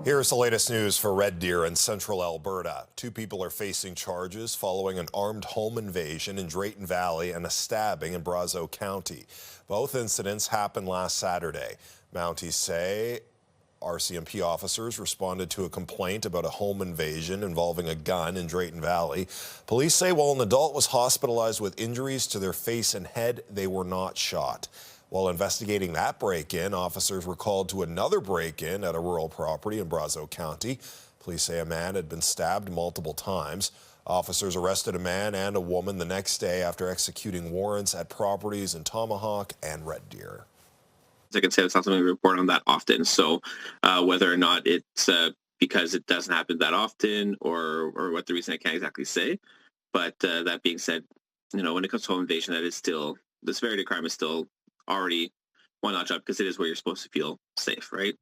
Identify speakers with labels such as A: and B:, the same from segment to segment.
A: Here's the latest news for Red Deer in central Alberta. 2 people are facing charges following an armed home invasion in Drayton Valley and a stabbing in Brazeau County. Both incidents happened last Saturday. Mounties say RCMP officers responded to a complaint about a home invasion involving a gun in Drayton Valley. Police say while an adult was hospitalized with injuries to their face and head, they were not shot. While investigating that break-in, officers were called to another break-in at a rural property in Brazeau County. Police say a man had been stabbed multiple times. Officers arrested a man and a woman the next day after executing warrants at properties in Tomahawk and Red Deer.
B: I can say it's not something we report on that often, so whether or not it's because it doesn't happen that often or what the reason, I can't exactly say. But that being said, when it comes to home invasion, that is still, the severity of crime is still already one notch up because it is where you're supposed to feel safe, right?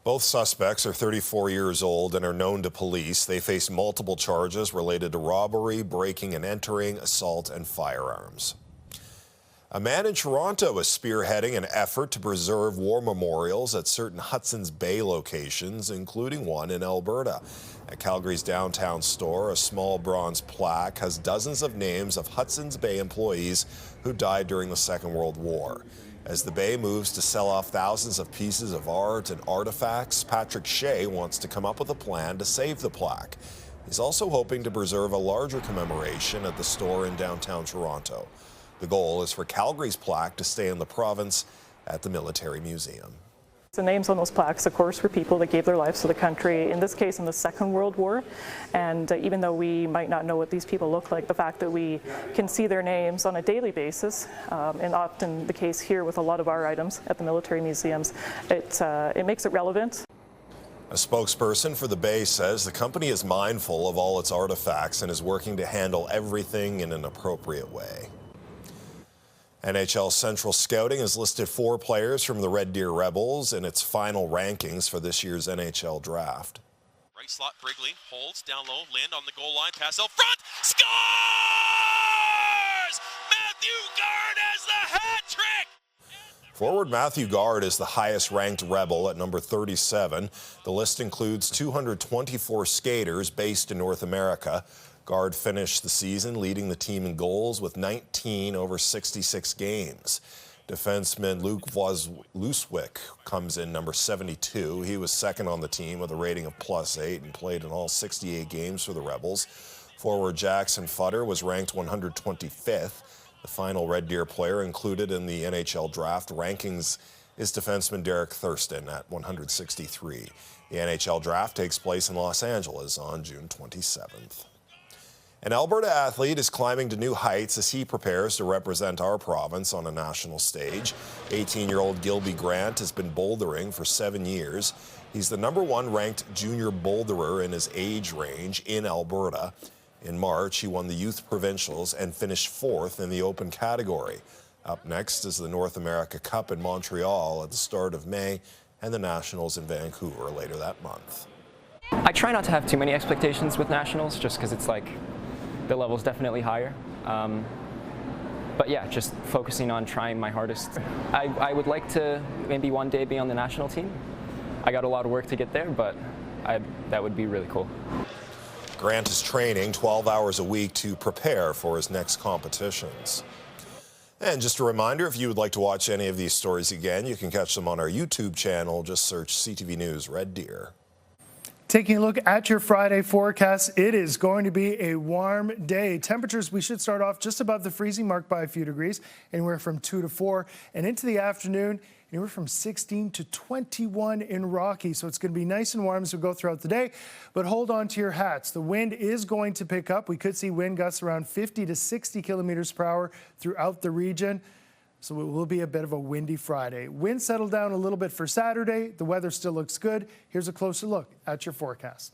A: Both suspects are 34 years old and are known to police. They face multiple charges related to robbery, breaking and entering, assault, and firearms. A man in Toronto is spearheading an effort to preserve war memorials at certain Hudson's Bay locations, including one in Alberta. At Calgary's downtown store, a small bronze plaque has dozens of names of Hudson's Bay employees who died during the Second World War. As the Bay moves to sell off thousands of pieces of art and artifacts, Patrick Shea wants to come up with a plan to save the plaque. He's also hoping to preserve a larger commemoration at the store in downtown Toronto. The goal is for Calgary's plaque to stay in the province at the Military Museum.
C: The names on those plaques, of course, were people that gave their lives to the country, in this case in the Second World War. And even though we might not know what these people look like, the fact that we can see their names on a daily basis, and often the case here with a lot of our items at the military museums, it makes it relevant.
A: A spokesperson for the Bay says the company is mindful of all its artifacts and is working to handle everything in an appropriate way. NHL Central Scouting has listed 4 players from the Red Deer Rebels in its final rankings for this year's NHL draft.
D: Right slot, Brigley holds down low, Lind on the goal line, pass out front, scores! Matthew Guard has the hat trick!
A: Forward Matthew Guard is the highest ranked Rebel at number 37. The list includes 224 skaters based in North America. Guard finished the season leading the team in goals with 19 over 66 games. Defenseman Luke Luswick comes in number 72. He was second on the team with a rating of +8 and played in all 68 games for the Rebels. Forward Jackson Futter was ranked 125th. The final Red Deer player included in the NHL draft rankings is defenseman Derek Thurston at 163. The NHL draft takes place in Los Angeles on June 27th. An Alberta athlete is climbing to new heights as he prepares to represent our province on a national stage. 18-year-old Gilby Grant has been bouldering for 7 years. He's the #1 ranked junior boulderer in his age range in Alberta. In March, he won the youth provincials and finished 4th in the open category. Up next is the North America Cup in Montreal at the start of May and the Nationals in Vancouver later that month.
E: I try not to have too many expectations with Nationals just because it's like the level's definitely higher. But yeah, just focusing on trying my hardest. I would like to maybe one day be on the national team. I got a lot of work to get there, but that would be really cool.
A: Grant is training 12 hours a week to prepare for his next competitions. And just a reminder, if you would like to watch any of these stories again, you can catch them on our YouTube channel. Just search CTV News Red Deer.
F: Taking a look at your Friday forecast, it is going to be a warm day. Temperatures, we should start off just above the freezing mark by a few degrees, anywhere from 2 to 4. And into the afternoon, anywhere from 16 to 21 in Rocky. So it's going to be nice and warm as we go throughout the day. But hold on to your hats. The wind is going to pick up. We could see wind gusts around 50 to 60 kilometers per hour throughout the region. So it will be a bit of a windy Friday. Wind settled down a little bit for Saturday. The weather still looks good. Here's a closer look at your forecast.